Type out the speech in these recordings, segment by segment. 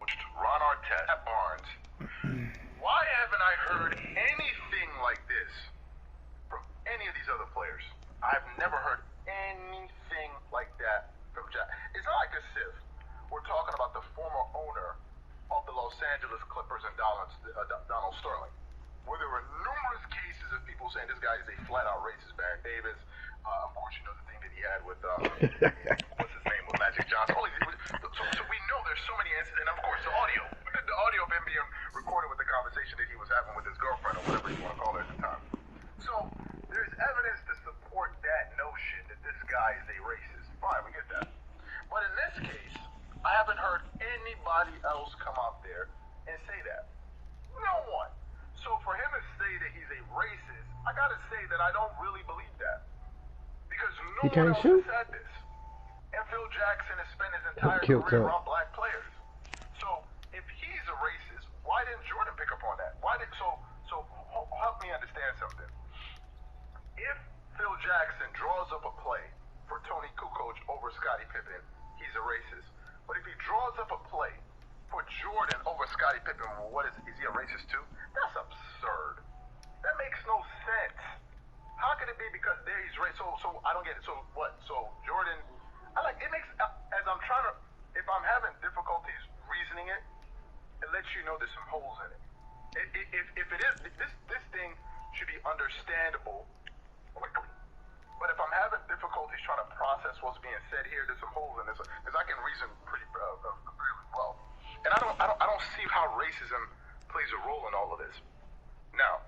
Ron Artest, Matt Barnes. Why haven't I heard anything like this from any of these other players? I've never heard anything like that from Jack. It's not like a sieve. We're talking about the former owner of the Los Angeles Clippers and Donald Sterling, where there were numerous cases of people saying this guy is a flat-out racist. Baron Davis, of course, you know the thing that he had with what's his name, with Magic Johnson. So we know there's so many incidents, and of course the audio of him being recorded with the conversation that he was having with his girlfriend or whatever you want to call her at the time. So there's evidence to support that notion that this guy is a racist. Fine, we get that. But in this case, I haven't heard anybody else come out there and say that. No one. So for him to say that he's a racist, I gotta say that I don't really believe that. Because no one else has said this. And Phil Jackson has spent his entire career around black players. So if he's a racist, why didn't Jordan pick up on that? So help me understand something. If Phil Jackson draws up a play for Tony Kukoc over Scottie Pippen, he's a racist. But if he draws up a play for Jordan over Scottie Pippen, well, is he a racist too? That's absurd. That makes no sense. How can it be because there he's racist? So I don't get it. So what? So Jordan, it makes, as I'm trying to, if I'm having difficulties reasoning it, it lets you know there's some holes in it. If it is, this thing should be understandable quickly. But if I'm having difficulties trying to process what's being said here, there's some holes in this, because I can reason pretty well. And I don't see how racism plays a role in all of this. Now,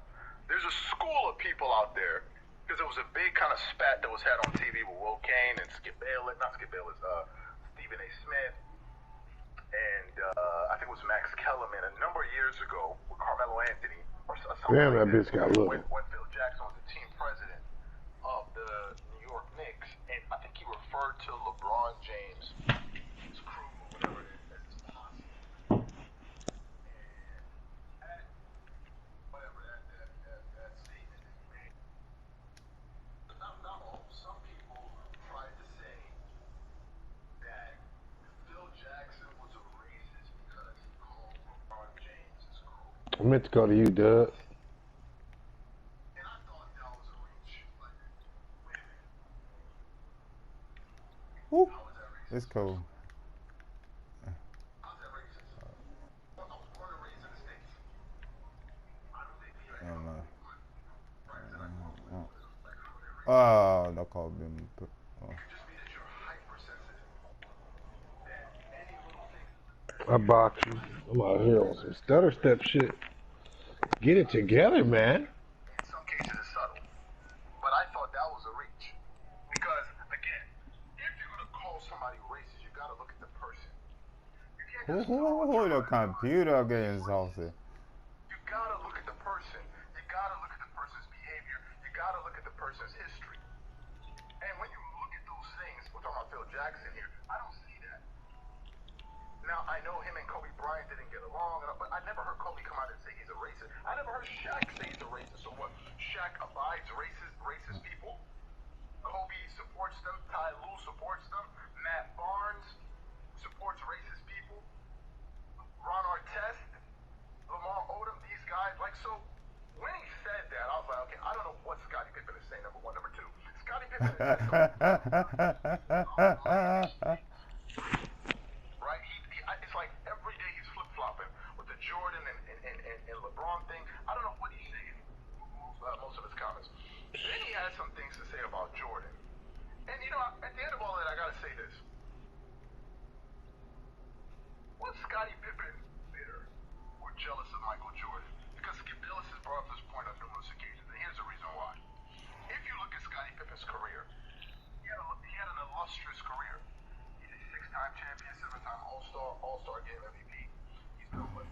there's a school of people out there, because there was a big kind of spat that was had on TV with Will Kane and Stephen A. Smith, and I think it was Max Kellerman a number of years ago with Carmelo Anthony or something. Damn, that bitch got little. When Phil Jackson was the team president of the New York Knicks, and I think he referred to LeBron James, his crew, whatever it is, as posse. And whatever that statement that he made. Not all. Some people tried to say that Phil Jackson was a racist because he called LeBron James his crew. I meant to go to you, Doug. Woo. It's cool. Oh, no call him. I box you. I'm out here on some stutter step shit. Get it together, man. In some cases it's subtle. But I thought that was a reach. Because, again, if you're going to call somebody racist, you got to look at the person. You can't just the computer getting exhausted. You got to look at the person. You got to look at the person's behavior. You got to look at the person's history. And when you look at those things, we're talking about Phil Jackson here, I don't see that. Now, I know him and Kobe Bryant didn't get along, but I never heard Kobe come out and say he's a racist. I never heard Shaq say he's a racist. So what? Shaq abides racist people. Kobe supports them. Ty Lue supports them. Matt Barnes supports racist people. Ron Artest, Lamar Odom, these guys. So when he said that, I was like, okay, I don't know what Scottie Pippen is saying, number one. Number two, Scottie Pippen is saying right? It's like every day he's flip-flopping with the Jordan and LeBron thing. I don't know what he's saying, most of his comments. Then he has some things to say about Jordan. And, at the end of all that, I got to say this. Was Scottie Pippen bitter or jealous of Michael Jordan? Because Skip Bayless has brought up this point on numerous occasions, and here's the reason why. If you look at Scottie Pippen's career, he had an illustrious career. He's a 6-time champion, 7-time All-Star Game MVP. He's been on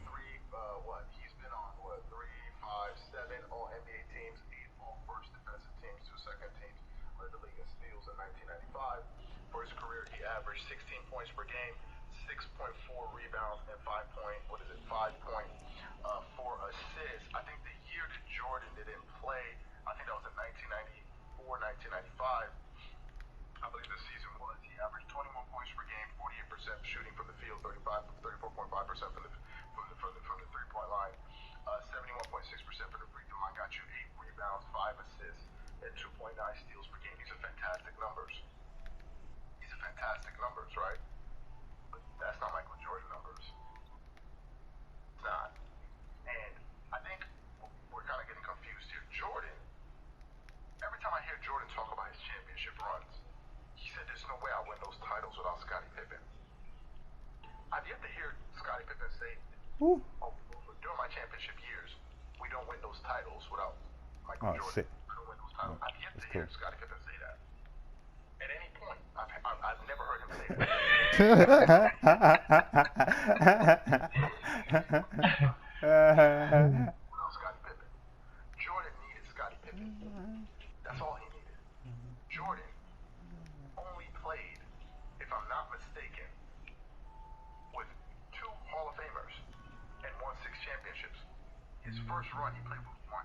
He's been on 3, 5, 7 All-NBA teams, 8 All-First defensive teams, 2 second teams, led the league in steals in 1995. For his career, he averaged 16 points per game, 6.4 rebounds, and 5.4 assists. I think the year that Jordan didn't play, I think that was in 1994, 1995. I believe the season was. He averaged 21 points per game, 48% shooting from the field, 34.5% Woo. During my championship years, we don't win those titles without Michael Oh, Jordan. shit. We don't win those titles. I've yet to hear Scottie Pippen say that. At any point, I've never heard him say that. Without Scottie Pippen. Jordan needed Scottie Pippen. That's all he needed. Jordan only played, if I'm not mistaken, with 2 Hall of Famers and won 6 championships. His first run, he played with 1.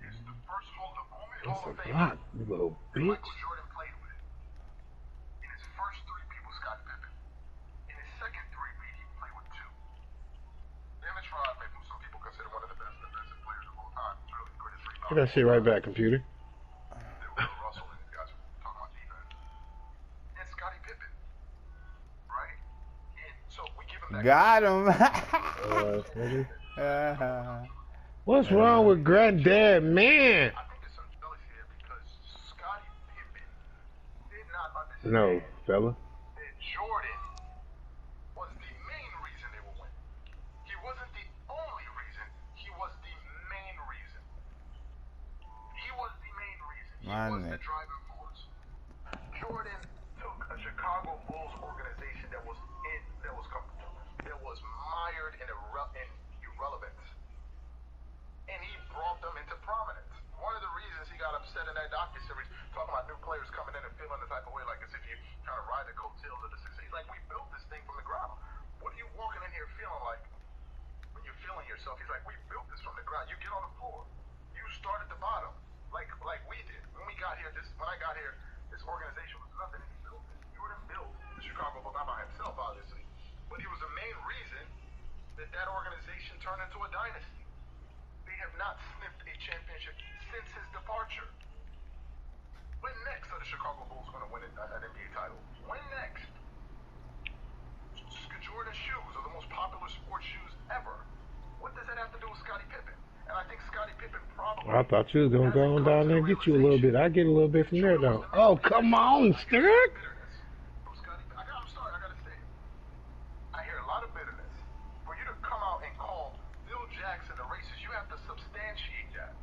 He's the first the only That's Hall a of Famer block, you little that bitch. Michael Jordan played with. In his first 3 beat was Scottie Pippen. In his second 3 beat, he played with 2. Dennis Rodman, who some people consider one of the best defensive players of all time, he's really the greatest rebounder. Get that shit right back, computer. Russell and these guys were talking about defense. And Scottie Pippen, right? And so we give him that. Got him. What's wrong with granddad, man? I think there's some jealousy here because Scottie Pippen did not understand No, fella. that Jordan was the main reason they were winning. He wasn't the only reason. He was the main reason. He was the main reason. He was the driving force. Jordan took a Chicago Bulls organization that was mired in irrelevance, and he brought them into prominence. One of the reasons he got upset in that docuseries, talking about new players coming in and feeling the type of way, like as if you trying to ride the coattails of the success. Like, we built this thing from the ground. What are you walking in here feeling like when you're feeling yourself? He's like, we built this from the ground. You get on the floor. You start at the bottom, like we did. When we got here, when I got here, this organization was nothing, and he built it. Jordan built the Chicago Bulls, not by himself, obviously, but he was the main reason that organization turned into a dynasty. They have not sniffed a championship since his departure. When next are the Chicago Bulls going to win an NBA title? When next? Jordan shoes are the most popular sports shoes ever. What does that have to do with Scottie Pippen? And I think Scottie Pippen probably... I thought you was going to go on down there and get you a little bit. I get a little bit from there, though. Oh, come on, Stick. I'm sorry, I got to say it. I hear a lot of bitterness. For you to come out and call Phil Jackson a racist, you have to substantiate that.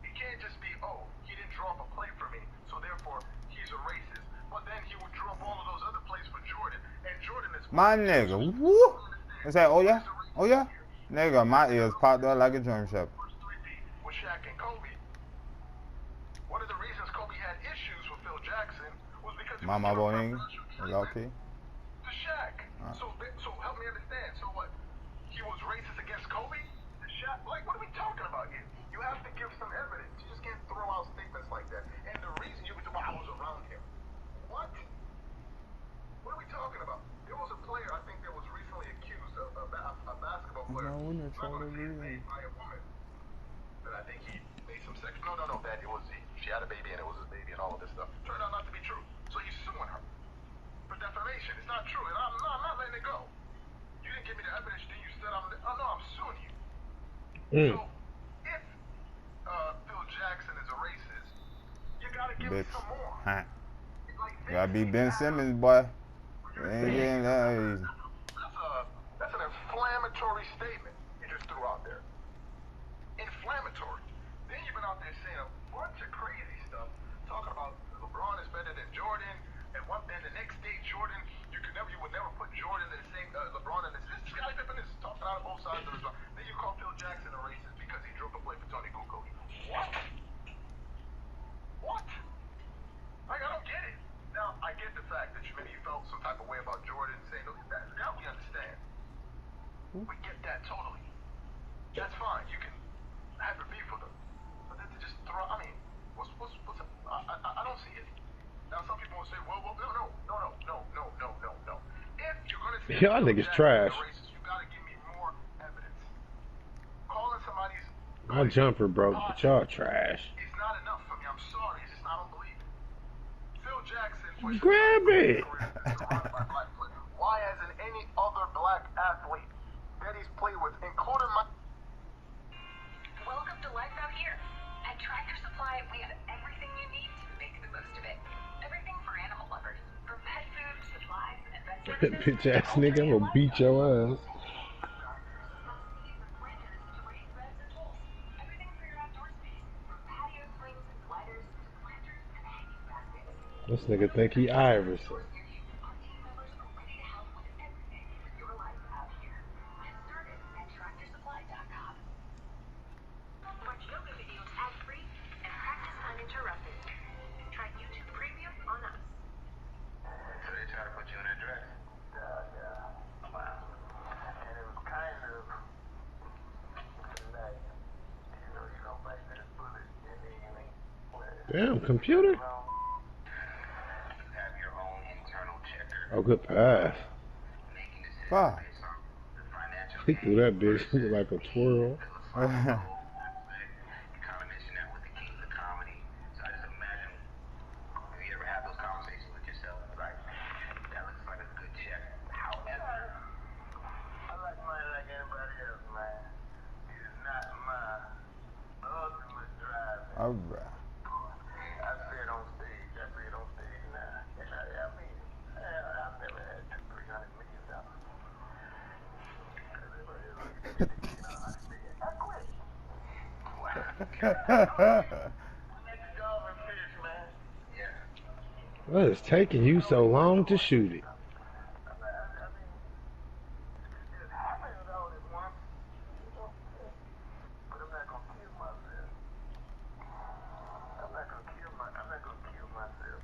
It can't just be, oh, he didn't draw up a play for me, so therefore he's a racist. But then he would draw up all of those other plays for Jordan, and Jordan is... My nigga, woo! Is that, oh yeah? Oh yeah? Nigga, my ears popped up like a drum shop. With Shaq and Kobe. One of the reasons Kobe had issues with Phil Jackson was because he Mama boy, okay. To Shaq. So help me understand. So what? He was racist against Kobe? To Shaq? Like, what are we talking about here? You have to give some evidence. You just can't throw out statements like that. And the reason you would say, well, I was around him. What? What are we talking about? There was a player, I think, that was recently accused of a basketball player. No, we're not trying to do by a woman. That I think he made some sex. No, that it was she had a baby and it was his baby and all of this stuff. Turned out not to be true. So he's suing her for defamation. It's not true, and I'm not letting it go. You didn't give me the evidence. Then you said I'm suing you. So if Phil Jackson is a racist, you gotta give me some more. Huh. You gotta be Ben Simmons, boy. Ain't getting that easy. That's an inflammatory statement you just threw out there. Inflammatory. Then you've been out there saying a bunch of crazy stuff, talking about LeBron is better than Jordan, and the next day Jordan, you would never put Jordan in the same LeBron in the same. Scottie Pippen is talking out of both sides of the line. Then you call Phil Jackson a racist because he drew up a play for Tony Kukoc. What? What? Like, I don't get it. Now, I get the fact that maybe you felt some type of way about Jordan saying that we understand. We get that totally. That's fine. You can have your beef with them. But then to just throw, I mean, what's I don't see it. Now, some people will say, well, no. If you're going to say y'all niggas trash. Racist, you got to give me more evidence. Calling somebody's... My jumper broke, but y'all trash. It's not enough for me. I'm sorry. It's just, I don't believe it. Phil Jackson... Grab it! Why hasn't any other black athlete that he's played with, including my... Welcome to Life Out Here. At Tractor Supply, we have everything you need to make the most of it. Everything for animal lovers. From pet food, supplies, and vet services. Bitch ass nigga, I'm gonna beat your ass. This nigga think he Iverson. Our team members are ready to help with everything for your life out here. Get started at TractorSupply.com. Watch yoga videos ad-free and practice uninterrupted. Try YouTube Premium on us. So they try to put you in a dress? Yeah. Wow. And it was kind of nice. You know, you don't bite that bullet and then you ain't Damn, computer. You have your own internal checker Oh, good pass. making decisions Fuck. based on the financial He threw that bitch like a twirl. You kind of mentioned that with the kings of comedy. So I just imagine, have you ever had those conversations with yourself? Like, that looks like a good check. However, I like money like anybody else, man. It is not my ultimate drive. Alright. I say it on stage. I say it on stage now. And I mean, I've never had $200-300 million. I quit. Next golf and fish, man. Yeah. What is taking you so long to shoot it? I mean, it just happens all at once. But I'm not gonna kill myself. I'm not gonna kill myself.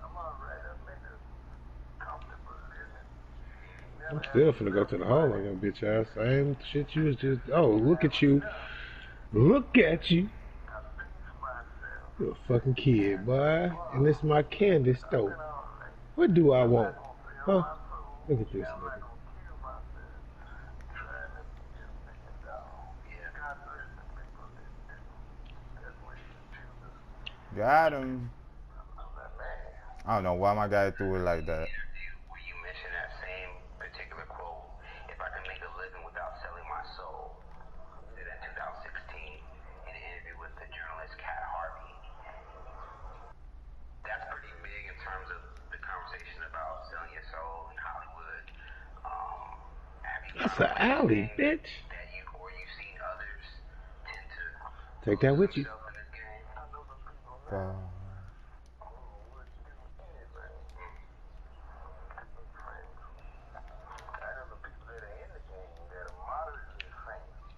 I'm alright. I made a comfortable living. I'm still finna go to the hole on your bitch ass. Same shit you was just. Oh, look at you. Look at you. I fix myself. You a fucking kid, boy. And this my candy store. What do I want? Huh? Look at this nigga. Got him. I don't know why my guy threw it like that. Where you mentioned that same particular quote, if I can make a living without selling my soul. Did that 2016 in an interview with the journalist Kat Harvey. That's pretty big in terms of the conversation about selling your soul in Hollywood. Have you That's an alley, bitch. that you've seen others tend to Take that with you. self in this game? I know some people now Fuck. who would do anything. I know the people that are in the game that are moderately famous.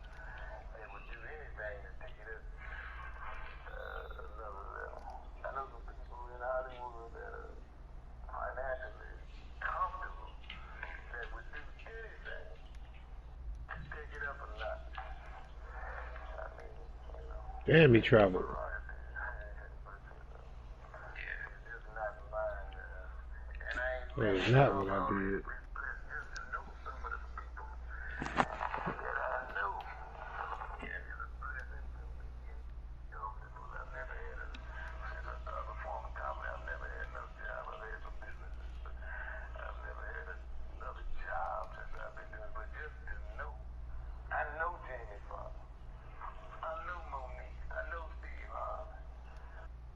They would do anything to take it up another level. I know some people in Hollywood that are financially comfortable that would do anything to take it up a notch. I mean, you know. Damn, he traveled. That is not what I did. I know Jamie Foxx. I know Monique. I know Steve Harvey.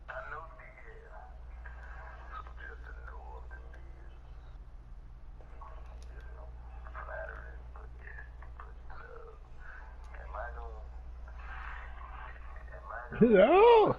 I know DL. So just to know of them is, you know, flattering, but am I gonna Oh,